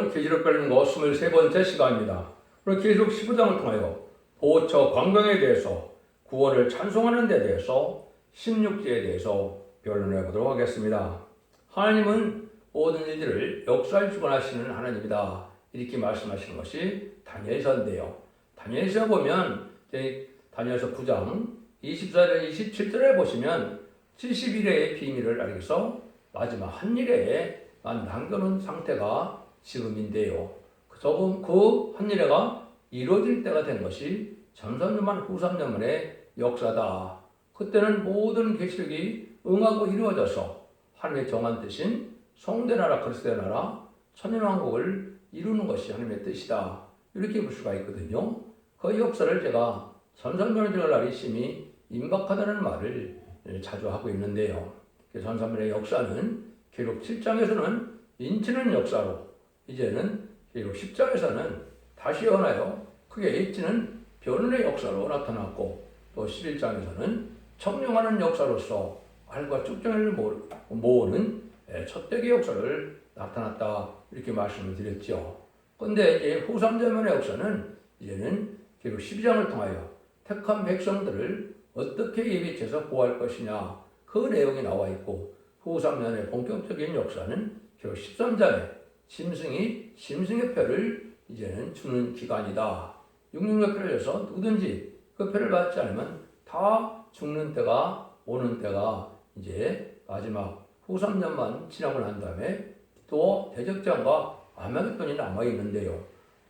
여러분, 계시록 배우는 거 23번째 시간입니다. 오늘 계시록 15장을 통하여 보호처 관광에 대해서, 구원을 찬송하는 데 대해서, 16제에 대해서 변론해 보도록 하겠습니다. 하나님은 모든 일들을 역사에 주관하시는 하나님이다, 이렇게 말씀하시는 것이 다니엘서인데요. 다니엘서 보면 다니엘서 9장 24절 27절에 보시면 70일의 비밀을 알겠어 마지막 한 일에만 남겨놓은 상태가 지금인데요. 그 한 일회가 이루어질 때가 된 것이 전 3년만 후 3년만의 역사다. 그때는 모든 계시록이 응하고 이루어져서 하나님의 정한 뜻인 성대나라 그리스도의 나라 천년왕국을 이루는 것이 하나님의 뜻이다, 이렇게 볼 수가 있거든요. 그 역사를 제가 전산면에 들어갈 날이 심히 임박하다는 말을 자주 하고 있는데요. 전산면의 역사는 기록 7장에서는 인치는 역사로, 이제는 기록 10장에서는 다시 연하여 크게 일치는 변론의 역사로 나타났고, 또 11장에서는 청룡하는 역사로서 알과 쭉정을 모으는 첫 대의 역사를 나타났다, 이렇게 말씀을 드렸죠. 그런데 이제 후 3년만의 역사는 이제는 기록 12장을 통하여 택한 백성들을 어떻게 예비해서 보호할 것이냐, 그 내용이 나와 있고, 후 3년의 본격적인 역사는 기록 13장에 짐승의 표를 이제는 주는 기간이다. 666 표를 해서 누구든지 그 표를 받지 않으면 다 죽는 때가 오는 때가 이제 마지막 후 3년만 지나고 난 다음에 또 대적장과 아마겟돈이 남아 있는데요.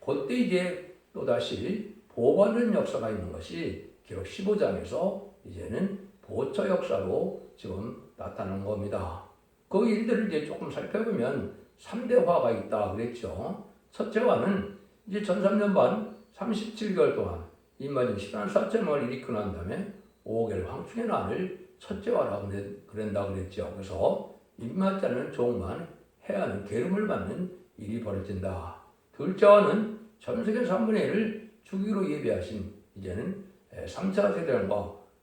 그때 이제 또다시 보호받는 역사가 있는 것이 기록 15장에서 이제는 보호처 역사로 지금 나타나는 겁니다. 그 일들을 이제 조금 살펴보면 3대 화가 있다 그랬죠. 첫째 화는 이제 전 3년 반 37개월 동안 인마진 14,4천을 일으키고 난 다음에 5개월 황충의 난을 첫째 화라고 그런다 그랬죠. 그래서 입맞지 않은 종만 해야 하는 계름을 받는 일이 벌어진다. 둘째 화는 전 세계 3분의 1을 주기로 예비하신 이제는 3차 세대론과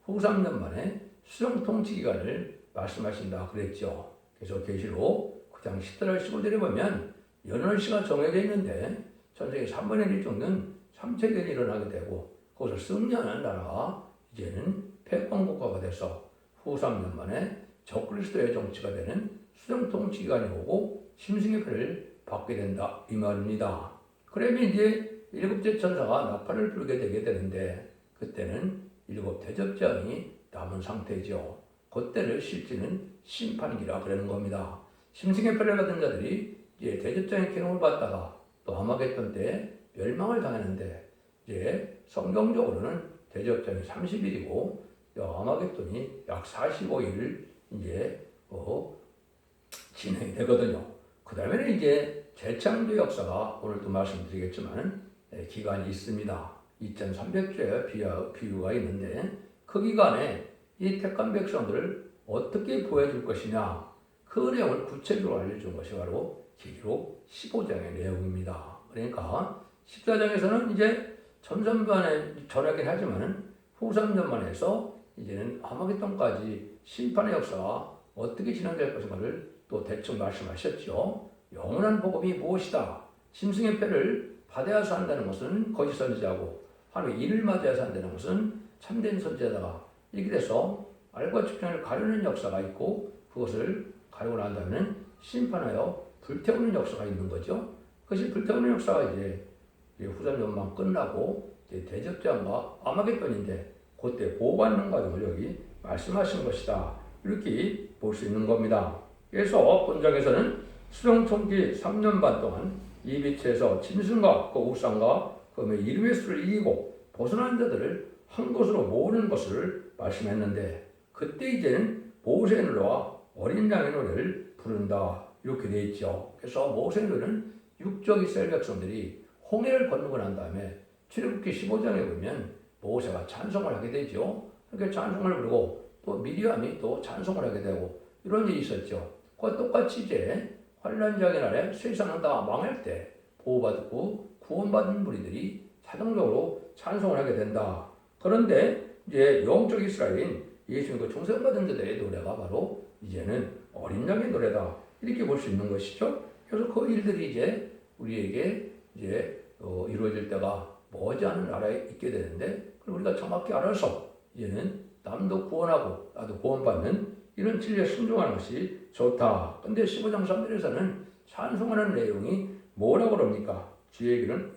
후 3년 만에 수령 통치 기간을 말씀하신다 그랬죠. 그래서 계시록 9장 10절 15절에 보면 연월시가 정해져 있는데 전 세계 3분의 1 정도는 3차기가 일어나게 되고, 그것을 승리하는 나라가 이제는 패권국가가 돼서 후 3년 만에 적그리스도의 정치가 되는 수령 통치 기간이 오고 짐승의 표를 받게 된다, 이 말입니다. 그러면 이제 일곱째 천사가 나팔을 불게 되게 되는데, 그때는 일곱 대접장이 남은 상태죠. 그때를 실제는 심판기라 그러는 겁니다. 짐승의 표를 받은 자들이 이제 대접장의 기능을 받다가 또 아마겟돈 때 멸망을 당했는데, 이제 성경적으로는 대접장이 30일이고 아마겟돈이 약 45일을 이제 진행이 되거든요. 그 다음에는 이제 재창조 역사가 오늘도 말씀드리겠지만 기간이 있습니다. 2300주의 비유가 있는데, 그 기간에 이 택한 백성들을 어떻게 보여줄 것이냐, 그 내용을 구체적으로 알려준 것이 바로 기록 15장의 내용입니다. 그러니까 14장에서는 이제 전선반에 전하긴 하지만 후 3년만 해서 이제는 아마겟돈까지 심판의 역사가 어떻게 진행될 것인가를 또 대충 말씀하셨죠. 영원한 복음이 무엇이다? 짐승의 표를 받아야서 한다는 것은 거짓 선지자고, 하나님의 일을 맞이해서 한다는 것은 참된 선지자다가, 이렇게 돼서 알과 측정을 가르는 역사가 있고, 그것을 가르고 난 다음에는 심판하여 불태우는 역사가 있는 거죠. 그것이 불태우는 역사가 이제 후삼년만 끝나고 이제 대접장과 아마겟돈인데, 그때 보호받는 과정을 여기 말씀하신 것이다, 이렇게 볼 수 있는 겁니다. 그래서 본장에서는 수령 통치 3년 반 동안 이 빛에서 짐승과 그 우상과 그 이름의 수를 이기고 벗어난 자들을 한 곳으로 모으는 것을 말씀했는데, 그때 이제는 모세의 노래와 어린 양의 노래를 부른다, 이렇게 되어 있죠. 그래서 모세의 노래는 육적 이스라엘 백성들이 홍해를 건너고 난 다음에 출애굽기 15장에 보면 모세가 찬송을 하게 되죠. 그렇게 찬송을 부르고 또 미리암이 또 찬송을 하게 되고 이런 일이 있었죠. 그와 똑같이 이제 환란장의 날에 세상은 다 망할 때 보호받고 구원받은 무리들이 자동적으로 찬송을 하게 된다. 그런데 이제 영적 이스라엘인 예수님과 중생받은 자들의 노래가 바로 이제는 어린 양의 노래다, 이렇게 볼 수 있는 것이죠. 그래서 그 일들이 이제 우리에게 이제 이루어질 때가 머지않은 나라에 있게 되는데, 우리가 정확히 알아서 이제는 남도 구원하고 나도 구원받는 이런 진리에 순종하는 것이 좋다. 근데 15장 3절에서는 찬송하는 내용이 뭐라고 그럽니까? 주의 길은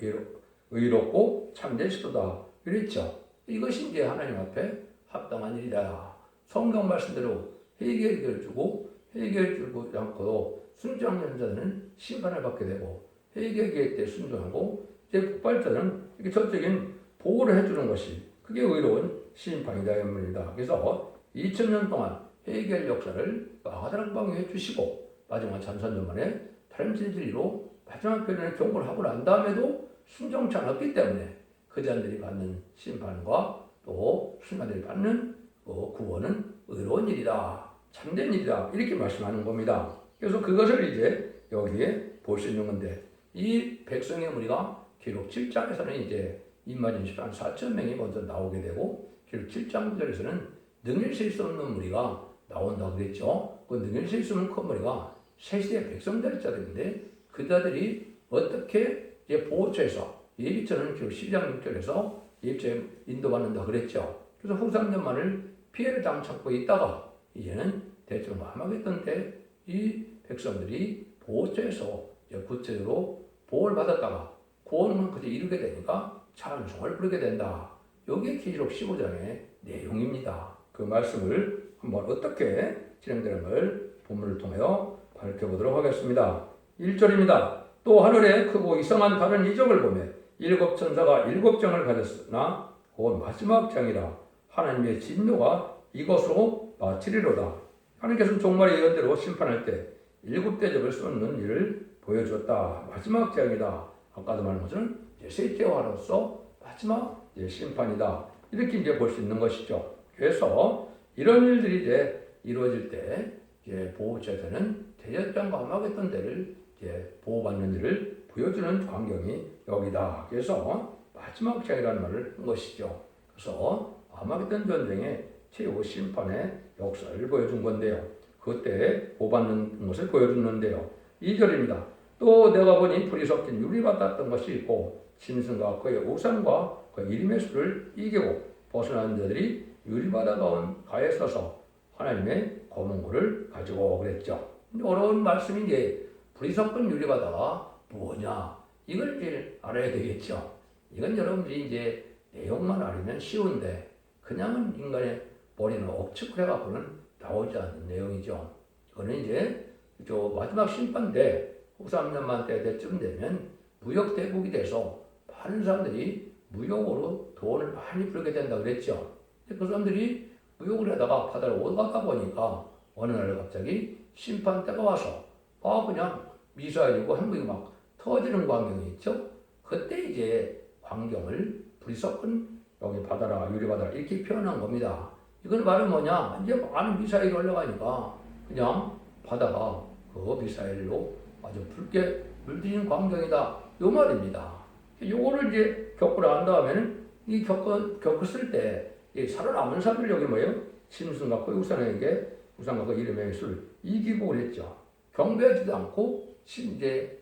의롭고 참된 시도다. 그랬죠. 이것이 이제 하나님 앞에 합당한 일이다. 성경 말씀대로 회개를 주고 회개를 주지 않고도 순종하는 자는 심판을 받게 되고, 회개할 때 순종하고 이제 폭발자는 이렇게 전적인 보호를 해주는 것이 그게 의로운 심판이다 이 말입니다. 그래서 2000년 동안 회개의 역사를 마가다락방에 해주시고 마지막 참선전만에 다른 진리로 마지막 편에 경고를 하고 난 다음에도 순종치 않았기 때문에 그 자들이 받는 심판과 또 순간들이 받는 구원은 의로운 일이다, 참된 일이다, 이렇게 말씀하는 겁니다. 그래서 그것을 이제 여기에 볼 수 있는 건데, 이 백성의 무리가 기록 7장에서는 이제 임마진식 한 4천 명이 먼저 나오게 되고, 기록 7장 9절에서는 능일 셀 수 없는 무리가 나온다고 그랬죠. 그 능일 셀 수 없는 큰 무리가 세시대 백성들 자들인데, 그 자들이 어떻게 이제 보호처에서 예비처는 기록 12장 6절에서 예비처에 인도받는다 그랬죠. 그래서 후삼년만을 피해를 당착하고 있다가 이제는 대충 마마겠던 때 이 백성들이 보호처에서 구체적으로 보호를 받았다가 구원은 그저 이루게 되니까 찬송을 부르게 된다. 이게 기록 15장의 내용입니다. 그 말씀을 한번 어떻게 진행되는 걸 본문을 통하여 밝혀보도록 하겠습니다. 1절입니다. 또 하늘에 크고 이상한 다른 이적을 보며 7 천사가 7장을 가졌으나 곧 마지막 장이라. 하나님의 진노가 이것으로 마치리로다. 하나님께서는 종말의 예언대로 심판할 때 7대접을 쏟는 일을 보여주었다. 마지막 장이다. 아까도 말한 것은 셋째화로서 마지막 심판이다. 이렇게 이제 볼 수 있는 것이죠. 그래서 이런 일들이 이제 이루어질 때 이제 보호처에서는 대접장과 암하겠던 데를 이제 보호받는 일을 보여주는 광경이 여기다. 그래서 마지막 장이라는 말을 한 것이죠. 그래서 아마겟돈 전쟁의 최후 심판의 역사를 보여준 건데요. 그때 보호받는 것을 보여주는데요. 2절입니다. 또 내가 보니 불이 섞인 유리 받았던 것이 있고 짐승과 그의 우상과 그 이름의 수를 이기고 벗어난 자들이 유리바다 가에 서서 하나님의 검은고를 가지고 그랬죠. 어려운 말씀이 이제 불이 섞인 유리바다가 뭐냐, 이걸 이제 알아야 되겠죠. 이건 여러분들이 이제 내용만 알면 쉬운데 그냥은 인간의 머리는 억측을 해갖고는 나오지 않는 내용이죠. 이거는 이제 마지막 심판 때 후삼년만 때쯤 되면 무역 대국이 돼서 많은 사람들이 무역으로 돈을 많이 벌게 된다 그랬죠. 그 사람들이 무역을 하다가 바다를 오가다 보니까 어느 날 갑자기 심판 때가 와서 그냥 미사일이고 핵무기 막 터지는 광경이 있죠. 그때 이제 광경을 불이 섞은 여기 바다라 유리바다라 이렇게 표현한 겁니다. 이건 말은 뭐냐, 이제 많은 미사일이 올라가니까 그냥 바다가 그 미사일로 아주 붉게 물들이는 광경이다, 요 말입니다. 요거를 이제 겪고 난 다음에는 이 겪었을 때 살아남은 사람들 여기 뭐예요? 짐승과 그 우상과 그 이름의 수를 이기고 그랬죠. 경배하지도 않고 이제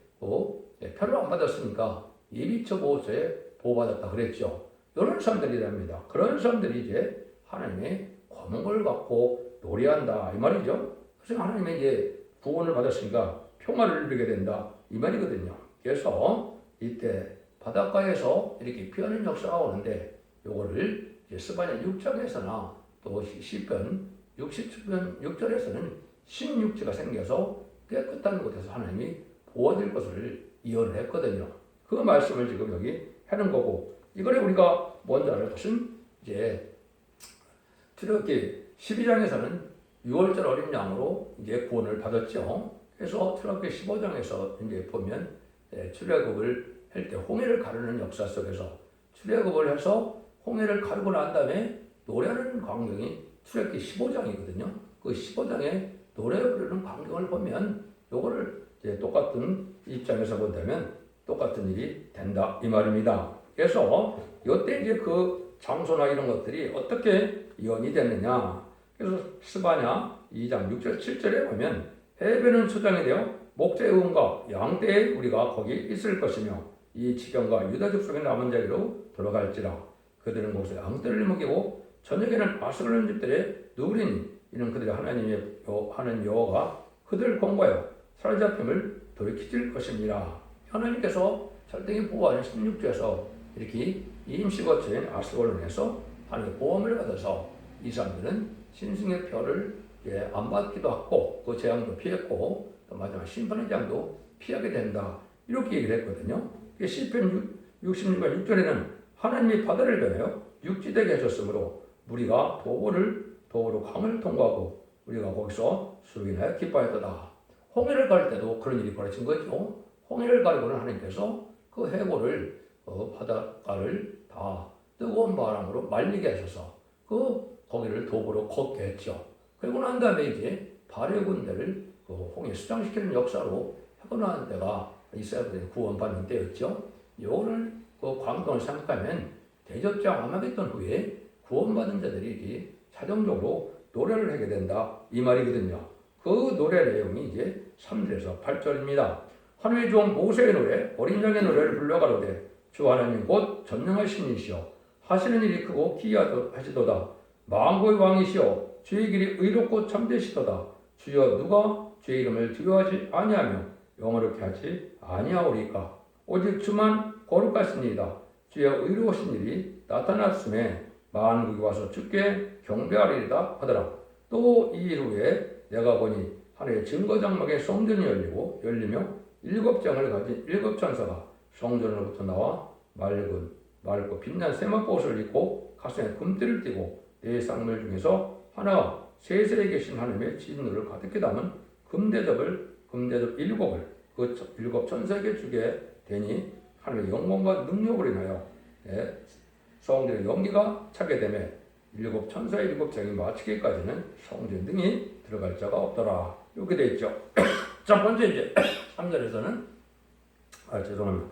표를 안 받았으니까 예비처 보호처에 보호받았다 그랬죠. 이런 사람들이랍니다. 그런 사람들이 이제 하나님의 검은걸 갖고 노래한다 이 말이죠. 그래서 하나님의 이제 구원을 받았으니까 평화를 누리게 된다 이 말이거든요. 그래서 이때 바닷가에서 이렇게 피하는 역사가 오는데, 요거를 스바냐 6장에서나 또 시편 60편 6절에서는 신육지가 생겨서 깨끗한 곳에서 하나님이 보호될 것을 예언을 했거든요. 그 말씀을 지금 여기 하는 거고, 이거를 우리가 먼저 알 것은 이제 출애굽기 12장에서는 6월절 어린 양으로 이제 구원을 받았죠. 그래서 출애굽기 15장에서 이제 보면 출애굽을 할 때 홍해를 가르는 역사 속에서 출애굽을 해서 홍해를 가르고 난 다음에 노래하는 광경이 출애굽기 15장이거든요. 그 15장에 노래 부르는 광경을 보면 요거를 이제 똑같은 입장에서 본다면 똑같은 일이 된다 이 말입니다. 그래서 이때 이제 그 장소나 이런 것들이 어떻게 예언이 됐느냐. 그래서 스바냐 2장 6절 7절에 보면 해변은 초장이 되어 목재의원과 양떼에 우리가 거기 있을 것이며 이 지경과 유다 족속의 남은 자기로 돌아갈지라. 그들은 거기서 양떼를 먹이고 저녁에는 아수르는 집들의 누리니 이는 그들의 하나님 여호와가 그들을 공고하여 사로잡힘을 돌이킬 것입니다. 하나님께서 절대적인 보호하는 16주에서 이렇게 임시거처인 아수르로 인해서 하나님의 보험을 받아서 이 사람들은 신승의 표를 안 받기도 하고 그 재앙도 피했고 또 마지막 심판의 재앙도 피하게 된다. 이렇게 얘기를 했거든요. 시편 66편 6절에는 하나님이 바다를 변하여 육지되게 하셨으므로 우리가 도보로 강을 통과하고 우리가 거기서 수인하여 기뻐했도다. 홍해를 가를 때도 그런 일이 벌어진 거죠. 홍해를 가르고는 하나님께서 그 해골을 바닷가를 다 뜨거운 바람으로 말리게 하셔서 거기를 도보로 걷게 했죠. 그리고 난 다음에 이제 발해 군대를 홍해 수장시키는 역사로 해고나는 때가 이스라엘들이 구원받는 때였죠. 요거를 광경을 생각하면 대접장 암하겠던 후에 구원받은 자들이 자동적으로 노래를 하게 된다 이 말이거든요. 그 노래 내용이 이제 3절에서 8절입니다. 하나님의 종 모세의 노래, 어린 양의 노래를 불러가로되 주 하나님 곧 전능하신 이시여 하시는 일이 크고 기이하시도다. 만국의 왕이시여 주의 길이 의롭고 참되시도다. 주여 누가 주의 이름을 두려워하지 아니하며 영어롭게 하지 아니하오리까. 오직 주만 거룩하시니이다. 주여 의로우신 일이 나타났음에 만국이 와서 주께 경배하리이다 하더라. 또 이 일 후에 내가 보니 하늘의 증거장막에 성전이 열리며 7장을 가진 7천사가 성전으로부터 나와 맑고 빛난 세마포옷을 입고 가슴에 금띠를 띠고 네 쌍물 중에서 하나가 세세에 계신 하나님의 진노를 가득히 담은 금대접 7을 그 7천사에게 주게 되니 하나님의 영광과 능력으로 인하여 성전의 연기가 차게 되매 7천사의 7장이 마치기까지는 성전 등이 들어갈 자가 없더라. 이렇게 되어 있죠. 첫 번째 이제 3절에서는 죄송합니다.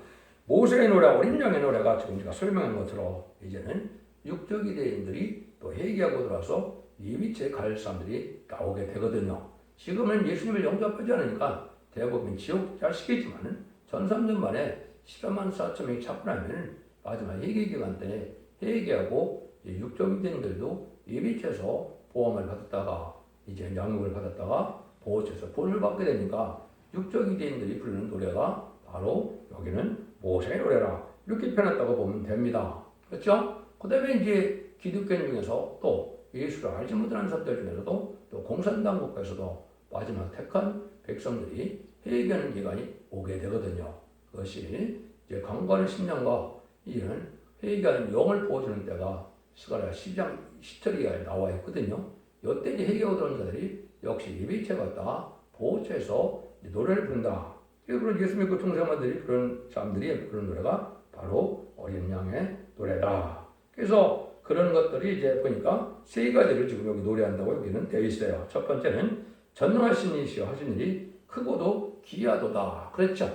모세의 노래, 어린 양의 노래가 지금 제가 설명한 것처럼 이제는 육적 유대인들이 또 회개하고 들어와서 예비체 갈 사람들이 나오게 되거든요. 지금은 예수님을 영접하지 않으니까 대부분 지옥 자식이지만은 전 3년 만에 14만 4천 명이 착분하면 마지막 회개 기간 때 회개하고 육적 유대인들도 예비체에서 보험을 받았다가 이제 양육을 받았다가 보호체에서 본을 받게 되니까 육적 유대인들이 부르는 노래가 바로 여기는 모세의 노래라 이렇게 표현했다고 보면 됩니다. 그렇죠? 그 다음에 이제 기독교인 중에서 또 예수를 알지 못하는 사람들 중에서도 또 공산당 국가에서도 마지막 택한 백성들이 회개하는 기간이 오게 되거든요. 그것이 이제 강건의 10년과 이는 회개하는 영을 보여주는 때가 스가랴 10장 10절에 나와 있거든요. 이때 이제 회개하고 들어온 자들이 역시 예비체 갔다 보호체에서 노래를 부른다. 그런 예수 믿고 통생자들이 그런 사람들이 부르는 노래가 바로 어린 양의 노래다. 그래서 그런 것들이 이제 보니까 세 가지를 지금 여기 노래한다고 여기는 되어 있어요. 첫 번째는 전능하신 이시여 하신 일이 크고도 기이하도다. 그랬죠.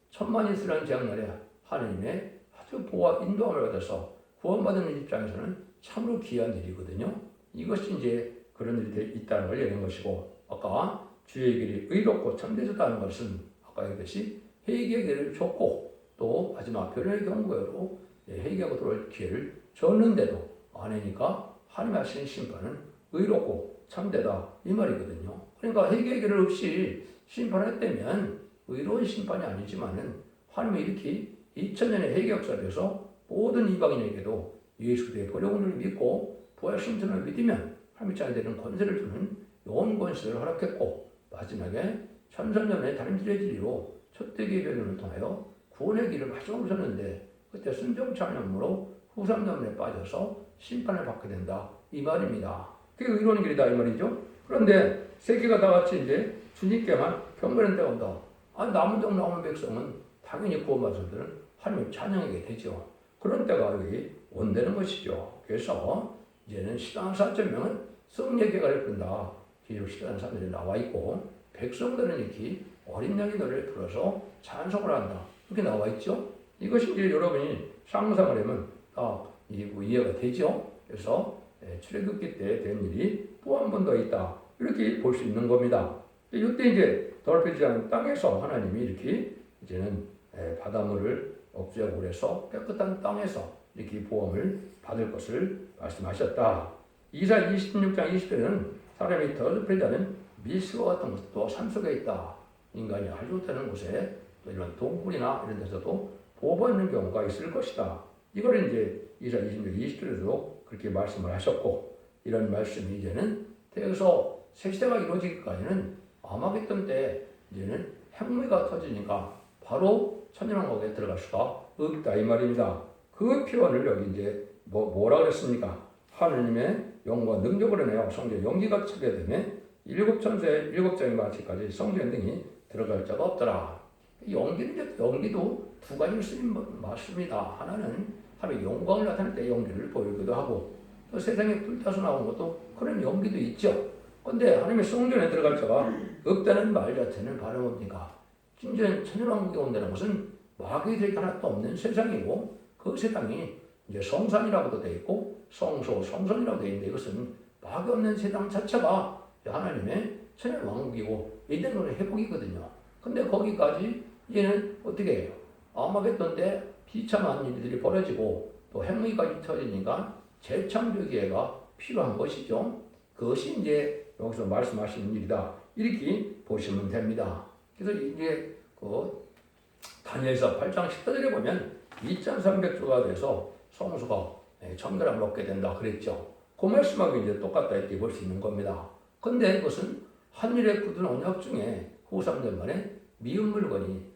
천만 이스라엘 재앙날에 하나님의 아주 보호와 인도함을 받아서 구원받는 입장에서는 참으로 귀한 일이거든요. 이것이 이제 그런 일이 있다는 걸 얘기한 것이고, 아까 주의 길이 의롭고 참되셨다는 것은 아까 얘기했듯이 회개의 길을 줬고 또 마지막 변론의 경고로 회개하고 돌아올 기회를 줬는데도 안 하니까 하나님 하시는 심판은 의롭고 참되다 이 말이거든요. 그러니까 회개의 길을 없이 심판했다면 의로운 심판이 아니지만은 하나님이 이렇게 2000년의 회개 역사에서 모든 이방인에게도 예수 그리스도의 보혈을 믿고 부활 신천을 믿으면 하나님의 자녀 되는 권세를 주는 온 권세를 허락했고, 마지막에 천선년의 다림질의 진리로 첫대기의 변론을 통하여 구원의 길을 마지막으로 섰는데 그때 순종찬양으로 후삼년에 빠져서 심판을 받게 된다 이 말입니다. 그게 의로운 길이다 이 말이죠. 그런데 세계가 다 같이 이제 주님께만 경배하는 때가 온다. 남은 남은 백성은 당연히 구원받은 사람들은 하나님을 찬양하게 되죠. 그런 때가 여기 온다는 것이죠. 그래서 이제는 14만 4천 명은 성령 개가를 끈다. 기록 14만 3절에 나와 있고, 백성들은 이렇게 어린 양의 노래를 불어서 찬송을 한다. 이렇게 나와 있죠. 이것이 이제 여러분이 상상을 하면 이해가 되죠. 그래서 출애굽기 때 된 일이 또 한 번 더 있다. 이렇게 볼 수 있는 겁니다. 이때 이제 더럽혀지지 않은 땅에서 하나님이 이렇게 이제는 바닷물을 억제하고 해서 깨끗한 땅에서 이렇게 보험을 받을 것을 말씀하셨다. 이사 26장 20절에는 사람이 더럽혀지지 않은 밀수와 같은 것도 산속에 있다. 인간이 알지 못하는 곳에 또 이런 동굴이나 이런 데서도 보호받는 경우가 있을 것이다. 이걸 이제 이사 26장 20절에도 그렇게 말씀을 하셨고, 이런 말씀이 이제는 태에서 새 시대가 이루어지기까지는 아마겟돈 때 이제는 핵무기가 터지니까 바로 천연왕국에 들어갈 수가 없다 이 말입니다. 그 표현을 여기 이제 뭐라 그랬습니까? 하느님의 영과 능력으로 내어 성전 연기가 차게 되면 일곱 천사의 일곱 장이 마치까지 성전 등이 들어갈 자가 없더라. 연기도 두 가지로 쓰임 맞습니다. 하나는 하나님의 영광을 나타낼 때 연기를 보이기도 하고, 또 세상에 불타서 나오는 것도 그런 연기도 있죠. 그런데 하나님의 성전에 들어갈 자가 없다는 말 자체는 바로 뭡니까? 진정 천연왕국에 온다는 것은 마귀들이 하나도 없는 세상이고, 그 세상이 이제 성산이라고도 되어 있고 성소성선이라고 되어 있는데, 이것은 마귀 없는 세상 자체가 하나님의 천연왕국이고 에덴의 회복이거든요. 근데 거기까지 이제는 어떻게 해요? 아마겟돈 때 비참한 일들이 벌어지고 또 핵무기까지 터지니까 재창조 기회가 필요한 것이죠. 그것이 이제 여기서 말씀하시는 일이다. 이렇게 보시면 됩니다. 그래서 이제 다니엘서 8장 14절에 보면 2,300조가 돼서 성소가 청결함을 얻게 된다 그랬죠. 그 말씀하고 이제 똑같다 이렇게 볼 수 있는 겁니다. 근데 그것은 하늘에 굳은 언약 중에 후3년 만에 미운 물건이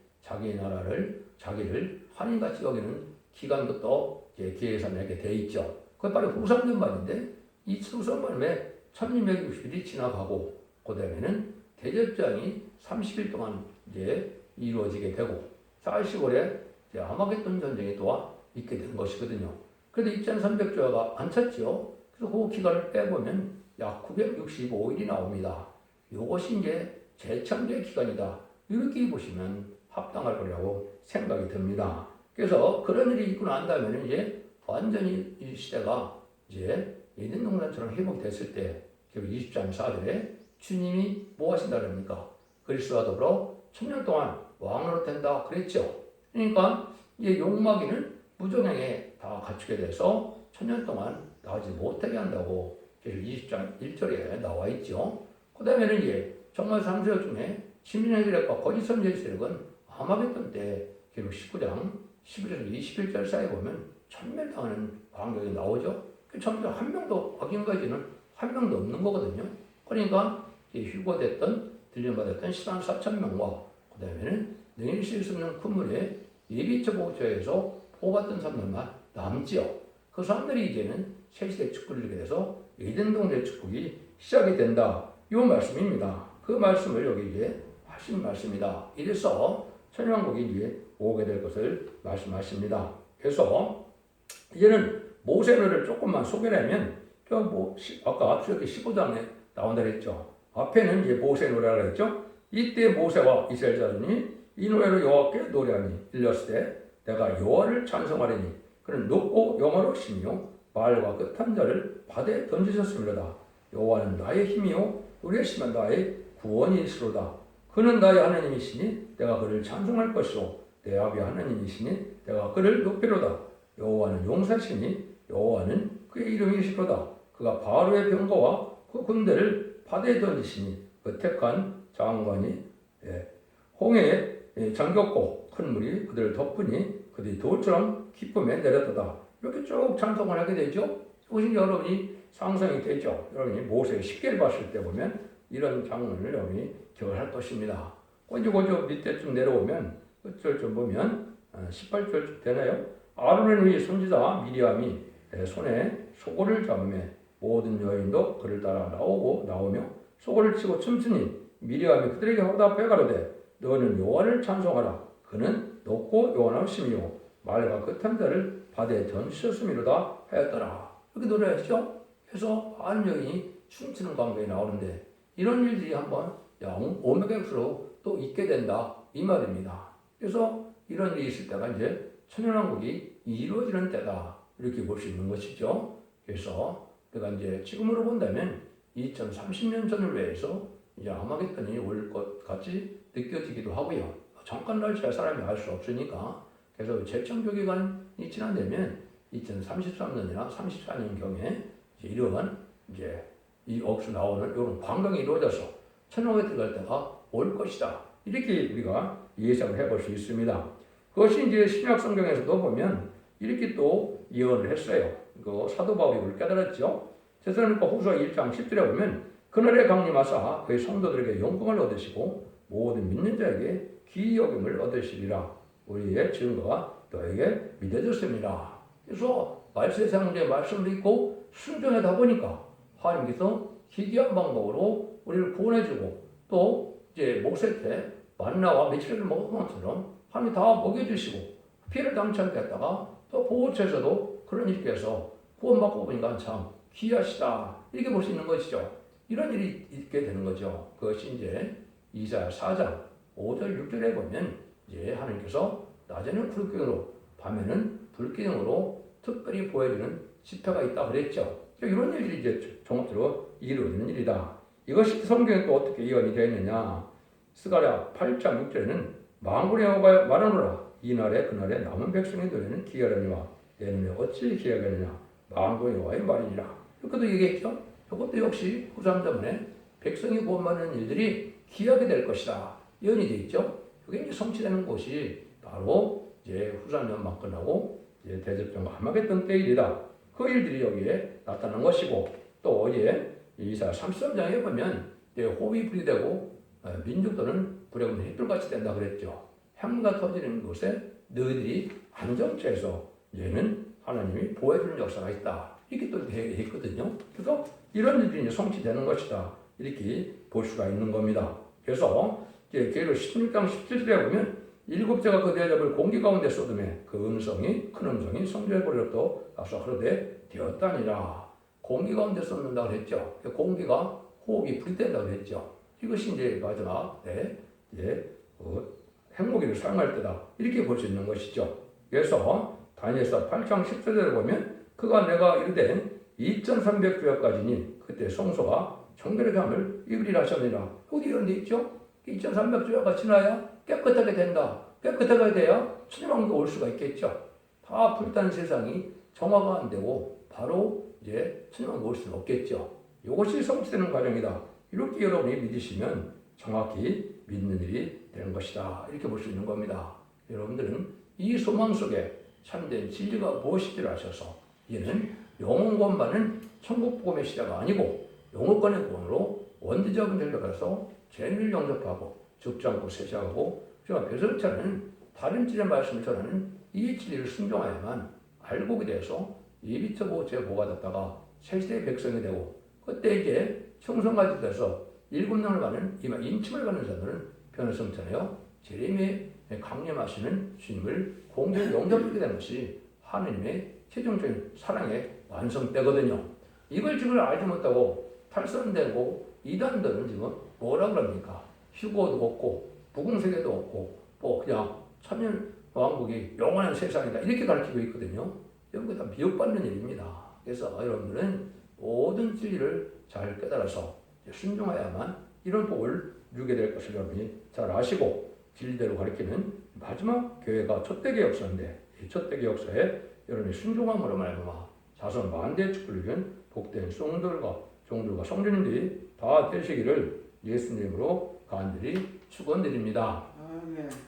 자기를 환인같이 여기는 기간도 또 계산하게 돼 있죠. 그게 바로 후3년 만인데, 이 후3년 만에 1260일이 지나가고 그 다음에는 대접장이 30일 동안 이제 이루어지게 되고 40월에 아마겟돈 전쟁이 또 있게 된 것이거든요. 그래도 2,300조가 안 찼죠. 그래서 그 기간을 빼보면 약 965일이 나옵니다. 이것이 이제 재창조의 기간이다. 이렇게 보시면 합당할 거라고 생각이 듭니다. 그래서 그런 일이 있고 난 다음에는 이제 완전히 이 시대가 이제 예전 동산처럼 회복됐을 때, 결국 20장 4절에 주님이 뭐 하신다 그럽니까? 그리스도와 더불어 1000년 동안 왕으로 된다 그랬죠. 그러니까 이제 욕마귀는 무정행에 다 갖추게 돼서 1000년 동안 나오지 못하게 한다고 계속 20장 1절에 나와 있죠. 그 다음에는 이제 정말 상세력 중에 신민의 세력과 거짓 선지의 세력은 아마겟돈 때 계속 19장 11절 21절 사이에 보면 천멸당하는 광경이 나오죠. 그 천멸 한 명도, 악인까지는 한 명도 없는 거거든요. 그러니까 휴거됐던 들림받았던 14만 4천 명과 그 다음에는 능일실 수 없는 큰물에 예비처 보호처에서 보호받던 사람들만 남지요. 그 사람들이 이제는 새시대 축복을 이루게 돼서 에덴동네 축복이 시작이 된다. 이 말씀입니다. 그 말씀을 여기 이제 하신 말씀이다. 이래서 천연왕국이 이제 오게 될 것을 말씀하십니다. 그래서 이제는 모세를 조금만 소개하면, 아까 앞서 15장에 나온다 그랬죠. 앞에는 이제 모세 노래라고 했죠. 이때 모세와 이스라엘 자손이 이 노래로 여호와께 노래하니 일렀을 때 내가 여호와를 찬송하리니 그는 높고 영화로우시며 말과 끝한 자를 바다에 던지셨음이로다. 여호와는 나의 힘이요 의뢰시면 나의 구원이시로다. 그는 나의 하나님이시니 내가 그를 찬송할 것이요 내 아비 하나님이시니 내가 그를 높이로다. 여호와는 용사시니 여호와는 그의 이름이시로다. 그가 바로의 병거와 그 군대를 바다에 던지시니 그 택한 장관이 홍해에 잠겼고 큰 물이 그들을 덮으니 그들이 돌처럼 기쁨에 내렸도다. 이렇게 쭉 찬송을 하게 되죠. 이것이 여러분이 상상이 되죠. 여러분이 모세의 십계를 봤을 때 보면 이런 장면을 여러분이 기억을 할 것입니다. 이제 밑에쯤 내려오면 끝절 좀 보면 18절 되나요? 아론의 위에 손지자 미리암이 손에 소고를 잡으며 모든 여인도 그를 따라 나오며 소고를 치고 춤추니 미리암이 그들에게 화답해 가로되 너는 여호와를 찬송하라. 그는 높고 영원하시며 말과 끝한 자를 바다에 던지셨음이로다 하였더라. 이렇게 노래하시죠. 그래서 많은 여인이 춤추는 광경이 나오는데, 이런 일들이 한번 오메가수로 또 있게 된다 이 말입니다. 그래서 이런 일이 있을 때가 이제 천연왕국이 이루어지는 때다 이렇게 볼 수 있는 것이죠. 그래서 내가 이제 지금으로 본다면 2030년 전을 위해서 이제 아마겟돈이 올 것 같이 느껴지기도 하고요. 정확한 날짜 사람이 알 수 없으니까 그래서 재창조 기간이 지난다면 2033년이나 34년경에 이러한 이제 이 억수 나오는 이런 관광이 이루어져서 천왕에 들어갈 때가 올 것이다. 이렇게 우리가 예상을 해볼 수 있습니다. 그것이 이제 신약 성경에서도 보면 이렇게 또 예언을 했어요. 그 사도 바울이 그걸 깨달았죠. 데살로니가 후서 1장 10절에 보면 그날에 강림하사 그의 성도들에게 영광을 얻으시고 모든 믿는 자에게 기이 여김을 얻으시리라. 우리의 증거가 너에게 믿어졌습니다. 그래서 말세상의 말씀을 믿고 순종하다 보니까 하나님께서 희귀한 방법으로 우리를 구원해주고 또 이제 모세 때 만나와 메추리를 먹은 것처럼 하나님이 다 먹여주시고 피해를 당치 않게 했다가 또 보호처에서도 그런 일께서 구원받고 보니까 참 귀하시다 이렇게 볼 수 있는 것이죠. 이런 일이 있게 되는 거죠. 그것이 이제 이사야 4장 5절 6절에 보면 이제 하나님께서 낮에는 불기둥으로 밤에는 불기둥으로 특별히 보여주는 집회가 있다 그랬죠. 이런 일들이 이제 종합적으로 이루어지는 일이다. 이것이 성경에 또 어떻게 예언이 되어 있느냐? 스가랴 8장 6절에는 만군의 여호와가 말하노라 이날에 그날에 남은 백성의 노래는 기하려니와 내 눈에 어찌 기하겠느냐 만군의 여호와의 말이니라. 이것도 얘기했죠. 이것도 역시 후삼자문에 백성이 구원받는 일들이 기하게 될 것이다. 예언이 되어 있죠. 이게 이제 성취되는 곳이 바로 이제 후삼자문만 끝나고 이제 대접전과 함하겠던 때일이다. 그 일들이 여기에 나타난 것이고 또 어제 이사야 33장에 보면 호흡이 불이 되고 민족들은 불에 없는 햇불같이 된다 그랬죠. 향가 터지는 곳에 너희들이 안정처에서 얘는 하나님이 보호해주는 역사가 있다. 이렇게 또 되어 있거든요. 그래서 이런 일들이 이제 성취되는 것이다. 이렇게 볼 수가 있는 겁니다. 그래서 이제 계로 16장 17절에 보면 일곱째가 그 대접을 공기 가운데 쏟음에 그 음성이 큰 음성이 성전의 보리로부터 나서 흐르되 되었다니라. 공기 가운데 쏟는다고 했죠. 공기가 호흡이 불이 된다고 했죠. 이것이 이제 마지막 때 이제 핵무기를 사용할 때다. 이렇게 볼 수 있는 것이죠. 그래서 다니엘서 8장 10절에 보면 그가 내가 이르되 2300주야까지니 그때 성소가 정결하게 함을 이르리라 하셨느니라. 어디 이런 데 있죠? 2300주야가 지나야 깨끗하게 된다. 깨끗하게 돼야 천년왕국이 올 수가 있겠죠. 다 불타는 세상이 정화가 안 되고 바로 이제 천년왕국이 올 수는 없겠죠. 이것이 성취되는 과정이다. 이렇게 여러분이 믿으시면 정확히 믿는 일이 되는 것이다. 이렇게 볼 수 있는 겁니다. 여러분들은 이 소망 속에 참된 진리가 무엇인지를 아셔서 이는 영혼권만은 천국복음의 시대가 아니고 영혼권의 구원으로 원대적인 전략에서 죄를 영접하고 죽지 않고 세시하고 제가 배설자는 다른 진리의 말씀을 전하는 이 진리를 순종하야만 알곡이 돼서 예비처보 제보가 됐다가 세시대의 백성이 되고 그때 이제 충성까지 돼서 7년을 받는 이마 인침을 받는 자들은 변호성 전하여 제레미의 강림하시는 주님을 공개로 영접하게 되는 것이 하느님의 최종적인 사랑의 완성때거든요. 이걸 지금 알지 못하고 탈선되고 이단들은 지금 뭐라 그럽니까? 휴거도 없고 부궁세계도 없고 뭐 그냥 천년 왕국이 영원한 세상이다 이렇게 가르치고 있거든요. 여러분 다 미혹받는 일입니다. 그래서 여러분들은 모든 진리를 잘 깨달아서 순종해야만 이런 복을 누리게 될 것을 여러분이 잘 아시고 진리대로 가르치는 마지막 교회가 첫대기 역사인데 이 첫대기 역사에 여러분이 순종함으로 말미암아 자손 만대의 축복을 이룬 복된 성도들과 종들과 성도님들이 다 되시기를 예수님으로 간절히 축원드립니다.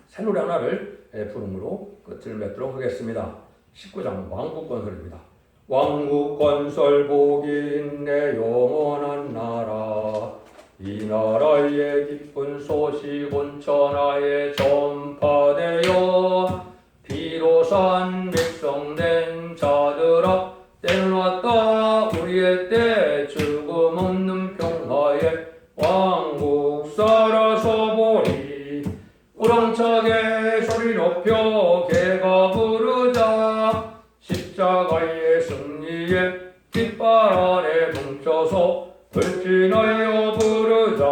새 노래 하나를 부름으로 끝을 맺도록 하겠습니다. 19장 왕국건설입니다. 왕국건설 복이 내 영원한 나라 이 나라의 기쁜 소식 온 천하에 전파되어 비로산 백성 된 자들아 때는 왔다 우리의 때 죽음 없는 평화에 왕국 살아서 보리 우렁차게 소리 높여 개가 부르자 십자가의 승리에 깃발 아래 뭉쳐서 불진하여 부르자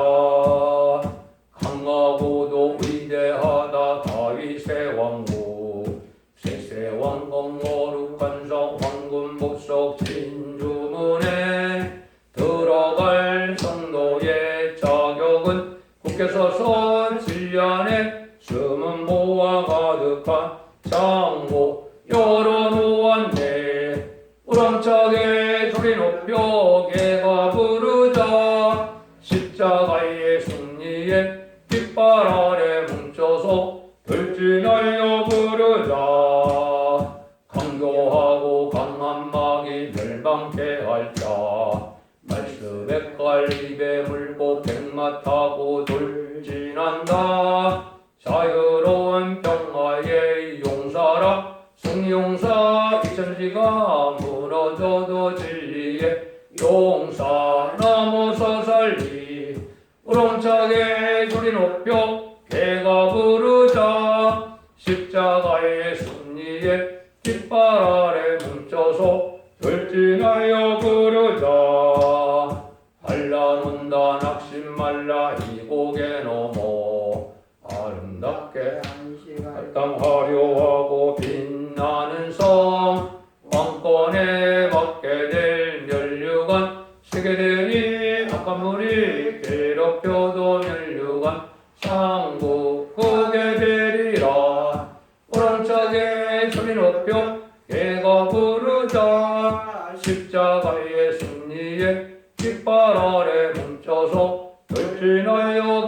강하고도 위대하다 다윗의 왕국 셋세 왕궁 거룩한 성 황금 복석 진주문에 들어갈 성도의 자격은 열어놓았네. 우렁차게 소리 높여 개가 부르자. 십자가의 승리에 깃발 아래 뭉쳐서 돌진하여 부르자. 강교하고 강한 마귀 멸망케 할자. 말씀의 깔 입에 물고 백마 타고 돌진한다. 자유로운 평화의 용사라. 승용사 이천지가 무너져도 진리의 용사 넘어서 살리. 우렁차게 소리 높여 개가 부르자. 십자가의 승리에 깃발 아래 뭉쳐서 돌진하여 부르자. 한란온다 낙심 말라 이 고개 넘어 아름답게 땅 화려하고 빛나는 성. 왕권에 받게 될 면류관 세계들이 악한 물이 괴롭혀도 면류관 상국하게 되리라. 우렁차게 소리 높여 개가 부르자. 십자가의 승리에 깃발 아래 뭉쳐서 돌진하여